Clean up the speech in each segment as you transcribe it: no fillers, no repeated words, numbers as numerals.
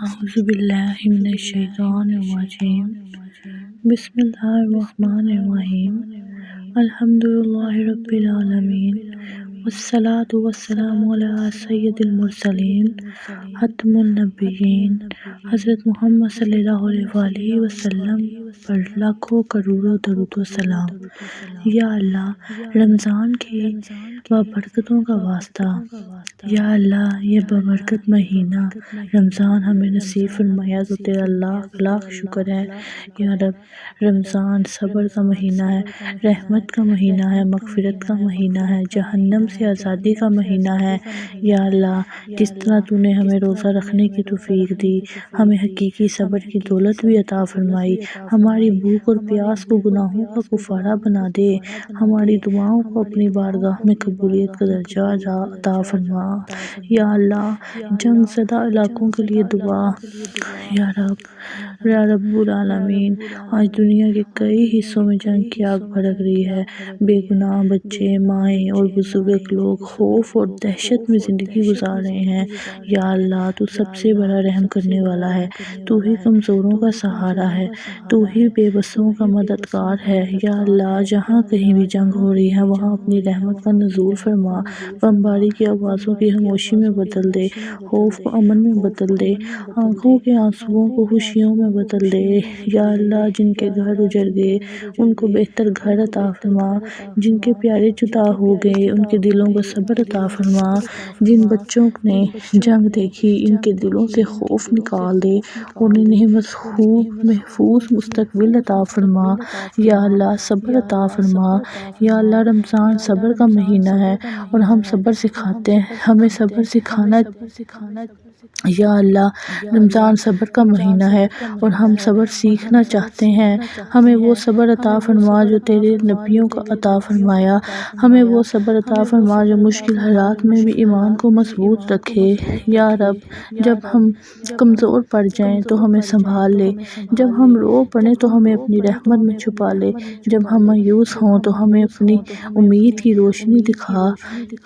اعوذ باللہ من الشیطان الرجیم بسم اللہ الرحمن الرحیم الحمدللہ رب العالمین والصلاة والسلام علی سید المرسلین ختم النبیین حضرت محمد صلی اللہ علیہ وآلہ وسلم پر لاکھوں کروڑوں درود و سلام۔ یا اللہ، رمضان کے بابرکتوں کا واسطہ، یا اللہ یہ بابرکت مہینہ رمضان ہمیں نصیب فرمایا تو تیرا لاکھ لاکھ شکر ہے۔ یا رب، رمضان صبر کا مہینہ ہے، رحمت کا مہینہ ہے، مغفرت کا مہینہ ہے، جہنم سے آزادی کا مہینہ ہے۔ یا اللہ، جس طرح تو نے ہمیں روزہ رکھنے کی توفیق دی، ہمیں حقیقی صبر کی دولت بھی عطا فرمائی، ہماری بھوک اور پیاس کو گناہوں کا کفارہ بنا دے، ہماری دعاؤں کو اپنی بارگاہ میں قبولیت کا درجہ عطا فرما۔ یا اللہ، جنگ زدہ علاقوں کے لیے دعا۔ یا رب العالمین، آج دنیا کے کئی حصوں میں جنگ کی آگ بھڑک رہی ہے، بے گناہ بچے، مائیں اور بزرگ لوگ خوف اور دہشت میں زندگی گزار رہے ہیں۔ یا اللہ، تو سب سے بڑا رحم کرنے والا ہے، تو ہی کمزوروں کا سہارا ہے، تو ہی بے بسوں کا مددگار ہے۔ یا اللہ، جہاں کہیں بھی جنگ ہو رہی ہے وہاں اپنی رحمت کا نزول فرما، بمباری کی آوازوں کی خاموشی میں بدل دے، خوف کو امن میں بدل دے، آنکھوں کے آنسوؤں کو خوشیوں میں بدل دے۔ یا اللہ، جن کے گھر اجڑ گئے ان کو بہتر گھر عطا فرما، جن کے پیارے جدا ہو گئے ان کے دلوں کو صبر عطا فرما، جن بچوں نے جنگ دیکھی ان کے دلوں سے خوف نکال دے اور انہیں محفوظ مستقبل عطا فرما۔ یا اللہ، صبر عطا فرما۔ یا اللہ، رمضان صبر کا مہینہ ہے اور ہم صبر سکھاتے ہیں، ہمیں صبر سکھانا۔ یا اللہ، رمضان صبر کا مہینہ ہے اور ہم صبر سیکھنا چاہتے ہیں، ہمیں وہ صبر عطا فرما جو تیرے نبیوں کا عطا فرمایا، ہمیں وہ صبر عطا فرما جو مشکل حالات میں بھی ایمان کو مضبوط رکھے۔ یا رب، جب ہم کمزور پڑ جائیں تو ہمیں سنبھال لے، جب ہم رو پڑیں تو ہمیں اپنی رحمت میں چھپا لے، جب ہم مایوس ہوں تو ہمیں اپنی امید کی روشنی دکھا۔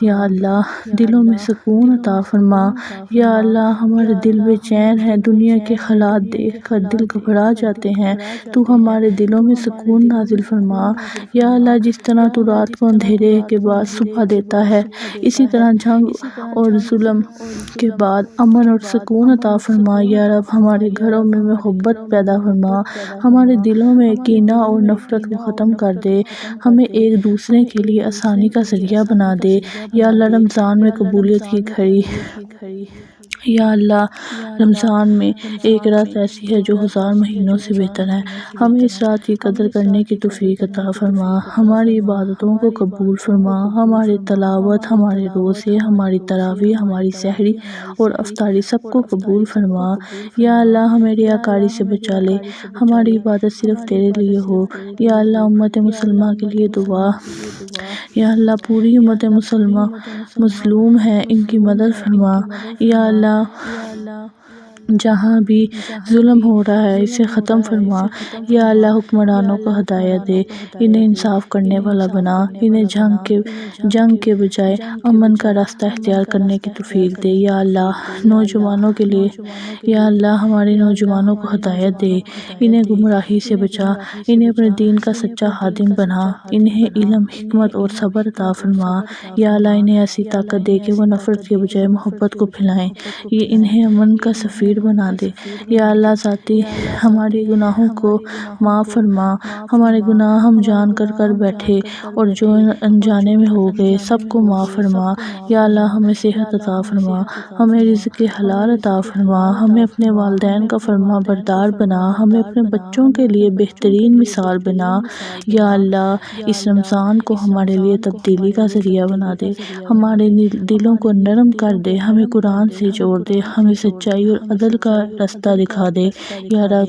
یا اللہ، دلوں میں سکون عطا فرما۔ یا اللہ، ہمارے دل بے چین ہیں، دنیا کے حالات دیکھ کر دل گھبرا جاتے ہیں، تو ہمارے دلوں میں سکون نازل فرما۔ یا اللہ، جس طرح تو رات کو اندھیرے کے بعد صبح دیتا ہے، اسی طرح جنگ اور ظلم کے بعد امن اور سکون عطا فرما۔ یا رب، ہمارے گھروں میں محبت پیدا فرما، ہمارے دلوں میں کینہ اور نفرت کو ختم کر دے، ہمیں ایک دوسرے کے لیے آسانی کا ذریعہ بنا دے۔ یا اللہ، رمضان میں قبولیت کی گھڑی۔ یا اللہ، رمضان میں ایک رات ایسی ہے جو 1000 مہینوں سے بہتر ہے، ہمیں اس رات کی قدر کرنے کی توفیق عطا فرما، ہماری عبادتوں کو قبول فرما، ہماری تلاوت، ہمارے روزے، ہماری تراویح، ہماری سحری اور افطاری سب کو قبول فرما۔ یا اللہ، ہمیں ریاکاری سے بچا لے، ہماری عبادت صرف تیرے لیے ہو۔ یا اللہ، امت مسلمہ کے لیے دعا۔ یا اللہ، پوری امت مسلمہ مظلوم ہے، ان کی مدد فرما۔ یا اللہ، جہاں بھی ظلم ہو رہا ہے اسے ختم فرما۔ یا اللہ، حکمرانوں کو ہدایت دے، انہیں انصاف کرنے والا بنا، انہیں جنگ کے بجائے امن کا راستہ اختیار کرنے کی توفیق دے۔ یا اللہ، نوجوانوں کے لیے، یا اللہ، ہمارے نوجوانوں کو ہدایت دے، انہیں گمراہی سے بچا، انہیں اپنے دین کا سچا خادم بنا، انہیں علم، حکمت اور صبر عطا فرما۔ یا اللہ، انہیں ایسی طاقت دے کہ وہ نفرت کے بجائے محبت کو پھیلائیں، یہ انہیں امن کا سفیر بنا دے۔ یا اللہ، ذاتی ہمارے گناہوں کو معاف فرما، ہمارے گناہ ہم جان کر بیٹھے اور جو انجانے میں ہو گئے سب کو معاف فرما۔ یا اللہ، ہمیں صحت عطا فرما، ہمیں رزق حلال عطا فرما، ہمیں اپنے والدین کا فرما بردار بنا، ہمیں اپنے بچوں کے لیے بہترین مثال بنا۔ یا اللہ، اس رمضان کو ہمارے لیے تبدیلی کا ذریعہ بنا دے، ہمارے دلوں کو نرم کر دے، ہمیں قرآن سے جوڑ دے، ہمیں سچائی اور عدل کا راستہ دکھا دے۔ یا رب،